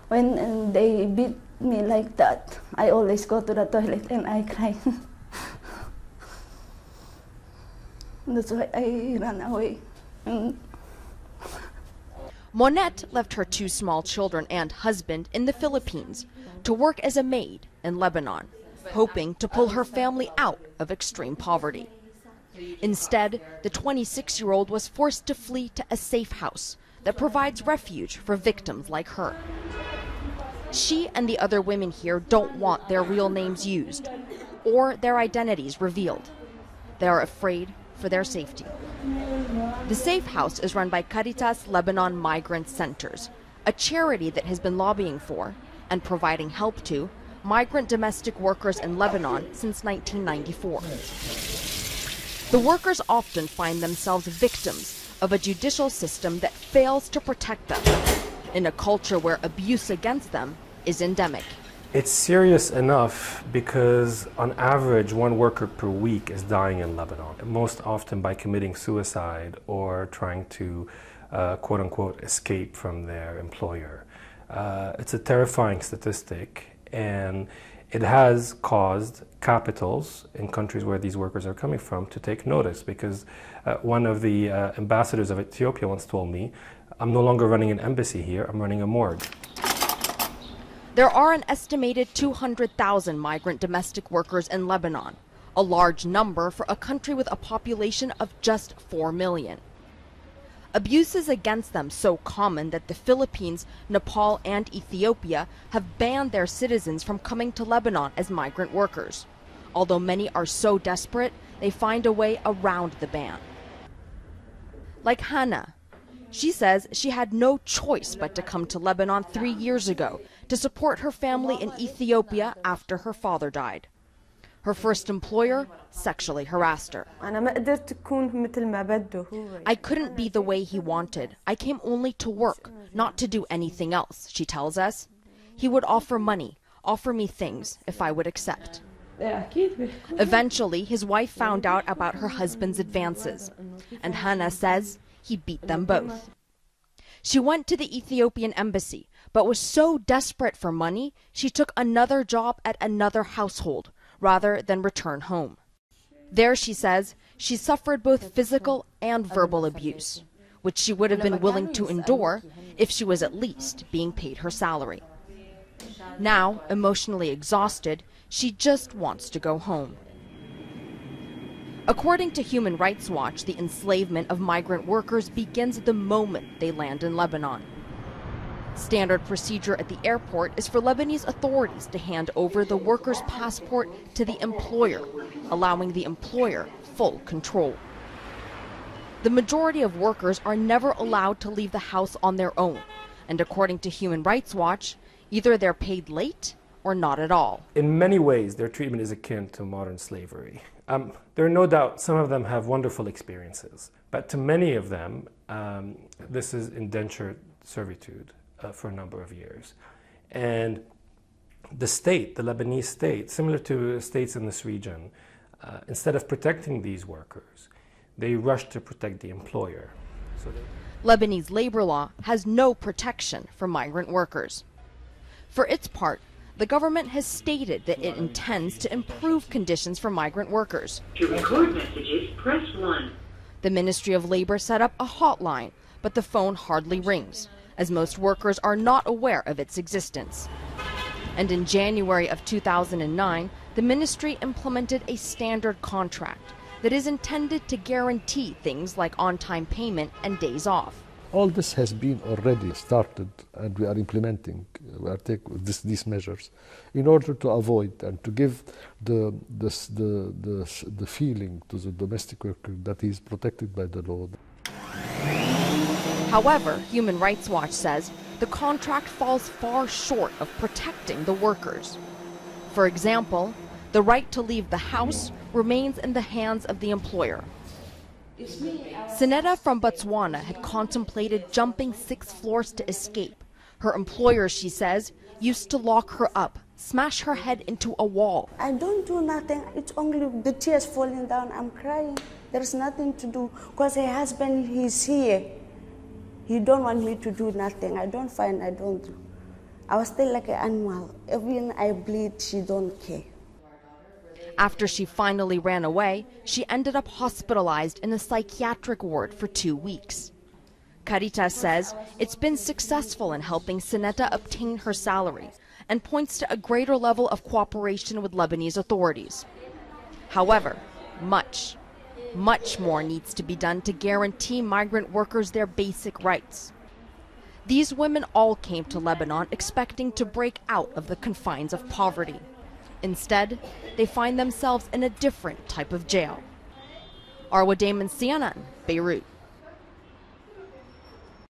When they beat me like that, I always go to the toilet and I cry. That's why I ran away. Monette left her 2 small children and husband in the Philippines to work as a maid in Lebanon, hoping to pull her family out of extreme poverty. Instead, the 26-year-old was forced to flee to a safe house that provides refuge for victims like her. She and the other women here don't want their real names used or their identities revealed. They are afraid for their safety. The safe house is run by Caritas Lebanon Migrant Centers, a charity that has been lobbying for and providing help to migrant domestic workers in Lebanon since 1994. The workers often find themselves victims of a judicial system that fails to protect them in a culture where abuse against them is endemic. It's serious enough because on average 1 worker per week is dying in Lebanon, most often by committing suicide or trying to quote-unquote escape from their employer. It's a terrifying statistic, and it has caused capitals in countries where these workers are coming from to take notice, because one of the ambassadors of Ethiopia once told me, "I'm no longer running an embassy here, I'm running a morgue." There are an estimated 200,000 migrant domestic workers in Lebanon, a large number for a country with a population of just 4 million. Abuses against them so common that the Philippines, Nepal, and Ethiopia have banned their citizens from coming to Lebanon as migrant workers. Although many are so desperate, they find a way around the ban. Like Hannah. She says she had no choice but to come to Lebanon 3 years ago to support her family in Ethiopia after her father died. Her first employer sexually harassed her. "I couldn't be the way he wanted. I came only to work, not to do anything else," she tells us. "He would offer money, offer me things if I would accept." Eventually, his wife found out about her husband's advances, and Hannah says he beat them both. She went to the Ethiopian embassy, but was so desperate for money, she took another job at another household rather than return home. There, she says, she suffered both physical and verbal abuse, which she would have been willing to endure if she was at least being paid her salary. Now, emotionally exhausted, she just wants to go home. According to Human Rights Watch, the enslavement of migrant workers begins the moment they land in Lebanon. Standard procedure at the airport is for Lebanese authorities to hand over the worker's passport to the employer, allowing the employer full control. The majority of workers are never allowed to leave the house on their own, and according to Human Rights Watch, either they're paid late or not at all. In many ways, their treatment is akin to modern slavery. There are no doubt some of them have wonderful experiences, but to many of them, this is indentured servitude for a number of years. And the state, the Lebanese state, similar to states in this region, instead of protecting these workers, they rush to protect the employer. Lebanese labor law has no protection for migrant workers. For its part, the government has stated that it intends to improve conditions for migrant workers. To record messages, press 1. The Ministry of Labor set up a hotline, but the phone hardly rings, as most workers are not aware of its existence. And in January of 2009, the ministry implemented a standard contract that is intended to guarantee things like on-time payment and days off. All this has been already started, and we are implementing, we are taking these measures in order to avoid and to give the feeling to the domestic worker that he is protected by the law. However, Human Rights Watch says the contract falls far short of protecting the workers. For example, the right to leave the house remains in the hands of the employer. Sinetta from Botswana had contemplated jumping 6 floors to escape. Her employer, she says, used to lock her up, smash her head into a wall. I don't do nothing. It's only the tears falling down. I'm crying. There's nothing to do because her husband, he's here. He don't want me to do nothing. I don't find, I don't do. I was still like an animal. Even I bleed, she don't care. After she finally ran away, she ended up hospitalized in a psychiatric ward for 2 weeks. Caritas says it's been successful in helping Sineta obtain her salary and points to a greater level of cooperation with Lebanese authorities. However, much more needs to be done to guarantee migrant workers their basic rights. These women all came to Lebanon expecting to break out of the confines of poverty. Instead, they find themselves in a different type of jail. Arwa Damon, CNN, Beirut.